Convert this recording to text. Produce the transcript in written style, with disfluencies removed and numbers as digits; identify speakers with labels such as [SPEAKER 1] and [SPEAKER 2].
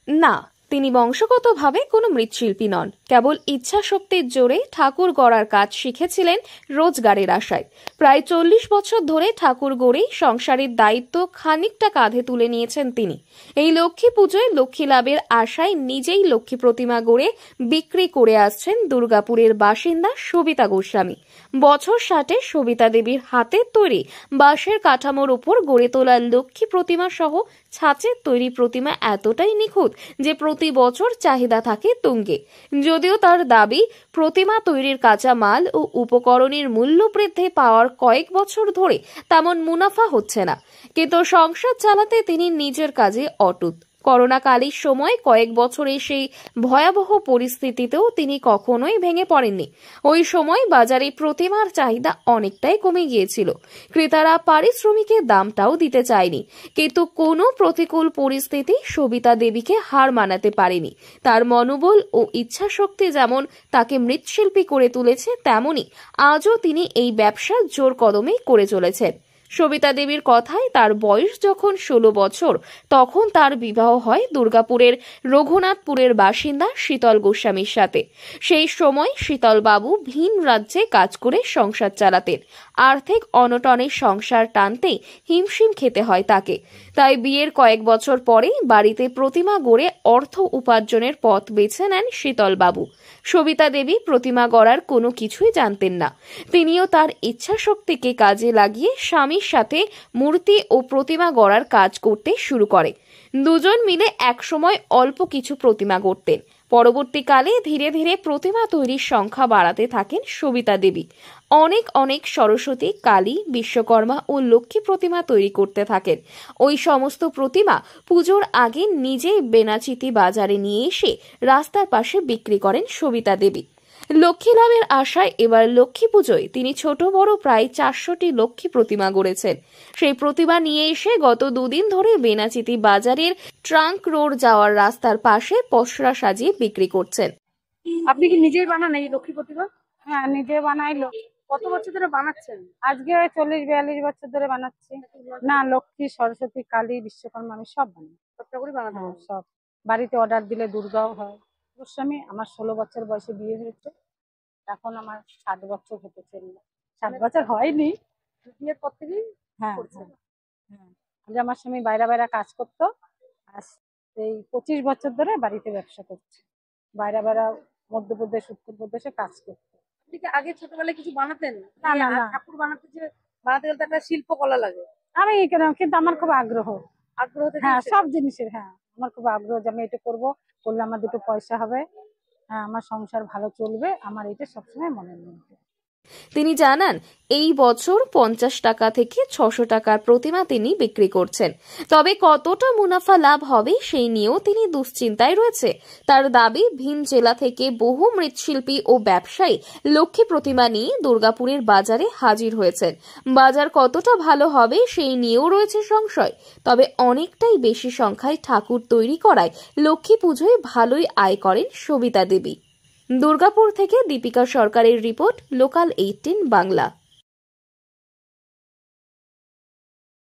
[SPEAKER 1] না, তিনি বংশগতভাবে কোনো মৃৎশিল্পী নন। কেবল ইচ্ছা শক্তির জোরে ঠাকুর গড়ার কাজ শিখেছিলেন রোজগারের আশায়। প্রায় 40 বছর ধরে ঠাকুর গড়েই সংসারের দায়িত্ব খানিকটা কাঁধে তুলে নিয়েছেন তিনি। এই লক্ষ্মী পুজোয় লক্ষ্মী লাভের আশায় নিজেই লক্ষ্মী প্রতিমা গড়ে বিক্রি করে আসছেন দুর্গাপুরের বাসিন্দা সবিতা গোস্বামী। বছর 60-এ সবিতা দেবীর হাতের তৈরি বাঁশের কাঠামোর উপর গড়ে তোলা লক্ষ্মী প্রতিমা সহ ছাঁচের তৈরি প্রতিমা এতটাই নিখুঁত যে প্রতি বছর চাহিদা থাকে তুঙ্গে। যদিও তার দাবি, প্রতিমা তৈরির কাঁচা মাল ও উপকরণের মূল্য বৃদ্ধি পাওয়ার কয়েক বছর ধরে তেমন মুনাফা হচ্ছে না, কিন্তু সংসার চালাতে তিনি নিজের কাজে অটুট। করোনাকালীন সময় কয়েক বছরের সেই ভয়াবহ পরিস্থিতিতেও তিনি কখনোই ভেঙে পড়েননি। ওই সময় বাজারে প্রতিমার চাহিদা অনেকটাই কমে গিয়েছিল, ক্রেতারা পারিশ্রমিকের দামটাও দিতে চায়নি। কিন্তু কোনো প্রতিকূল পরিস্থিতি সবিতা দেবীকে হার মানাতে পারেনি। তার মনোবল ও ইচ্ছাশক্তি যেমন তাকে মৃৎশিল্পী করে তুলেছে, তেমনি আজও তিনি এই ব্যবসা জোর কদমেই করে চলেছেন। সবিতা দেবীর কথায় তার বয়স যখন 16 বছর, তখন তার বিবাহ হয় দুর্গাপুরের রঘুনাথপুরের বাসিন্দা শীতল গোস্বামীর সাথে। সেই সময় শীতল বাবু ভিন রাজ্যে কাজ করে সংসার চালাতেন। আর্থিক অনটনে সংসার টানতেই হিমশিম খেতে হয় তাকে। তাই বিয়ের কয়েক বছর পরেই বাড়িতে প্রতিমা গড়ে অর্থ উপার্জনের পথ বেছে নেন শীতল বাবু। সবিতা দেবী প্রতিমা গড়ার কোনো কিছুই জানতেন না। তিনিও তার ইচ্ছা শক্তিকে কাজে লাগিয়ে স্বামীর সাথে মূর্তি ও প্রতিমা গড়ার কাজ করতে শুরু করে। দুজন মিলে একসময় অল্প কিছু প্রতিমা গড়তেন। পরবর্তীকালে ধীরে ধীরে প্রতিমা তৈরির সংখ্যা বাড়াতে থাকেন সবিতা দেবী। অনেক সরস্বতী, কালী, বিশ্বকর্মা ও লক্ষ্মী প্রতিমা তৈরি করতে থাকেন। ওই সমস্ত প্রতিমা পুজোর আগে নিজেই বেনাচিতি বাজারে নিয়ে এসে রাস্তার পাশে বিক্রি করেন সবিতা দেবী। লক্ষ্মী লাভের আশায় এবার লক্ষ্মী পুজোয় তিনি ছোট বড় প্রায় 400টি লক্ষ্মী প্রতিমা গড়েছেন। সেই প্রতিমা নিয়ে এসে গত 2 দিন ধরে বেনাচিতি বাজারের ট্রাঙ্ক রোড যাওয়ার রাস্তার পাশে পসরা সাজিয়ে বিক্রি করছেন।
[SPEAKER 2] আপনি কি নিজেই বানান এই লক্ষ্মী প্রতিমা?
[SPEAKER 3] হ্যাঁ, নিজে বানাই।
[SPEAKER 2] কত বছর ধরে বানাচ্ছেন?
[SPEAKER 3] আজকে 40-42 বছর ধরে বানাচ্ছি। না, লক্ষ্মী, সরস্বতী, কালী, বিশ্বকর্মা আমি সব বানাই।
[SPEAKER 2] সব ঠাকুরই বানাতে
[SPEAKER 3] হ্যাঁ,
[SPEAKER 2] পারেন?
[SPEAKER 3] সব। বাড়িতে অর্ডার দিলে দুর্গাও হয়। গোস্বামী, আমার 16 বছর বয়সে বিয়ে হয়েছে। এখন আমার 7 বছর হতে চলল। 7 বছর হয়নি।
[SPEAKER 2] বিয়ের পর থেকেই
[SPEAKER 3] হ্যাঁ,
[SPEAKER 2] করছেন?
[SPEAKER 3] হ্যাঁ। আগে আমার স্বামী বাইরে কাজ করতো। আর এই 25 বছর ধরে বাড়িতে ব্যবসা করছে। বাইরে মধ্যপ্রদেশ, উত্তরপ্রদেশে কাজ করতো।
[SPEAKER 2] আপনি কি আগে ছোটবেলায় কিছু বানাতেন?
[SPEAKER 3] না।
[SPEAKER 2] ঠাকুর বানাতে গেলে তো একটা শিল্পকলা লাগে।
[SPEAKER 3] আমি কিন্তু আমার খুব আগ্রহ।
[SPEAKER 2] থেকে
[SPEAKER 3] হ্যাঁ, সব জিনিসের। হ্যাঁ, আমার খুব আগ্রহ যে আমি এটা করবো, করলে আমার 2 পয়সা হবে। হ্যাঁ, আমার সংসার ভালো চলবে, আমার এটা সবসময় মনের মধ্যে।
[SPEAKER 1] তিনি জানান, এই বছর 50 টাকা থেকে 600 টাকার প্রতিমা তিনি বিক্রি করছেন। তবে কতটা মুনাফা লাভ হবে সেই নিয়েও তিনি দুশ্চিন্তায় রয়েছে। তার দাবি, ভিন জেলা থেকে বহু মৃৎশিল্পী ও ব্যবসায়ী লক্ষ্মী প্রতিমা নিয়ে দুর্গাপুরের বাজারে হাজির হয়েছেন। বাজার কতটা ভালো হবে সেই নিয়েও রয়েছে সংশয়। তবে অনেকটাই বেশি সংখ্যায় ঠাকুর তৈরি করায় লক্ষ্মী পুজোয় ভালোই আয় করেন সবিতা দেবী। দুর্গাপুর থেকে দীপিকা সরকারের রিপোর্ট, লোকাল 18 বাংলা।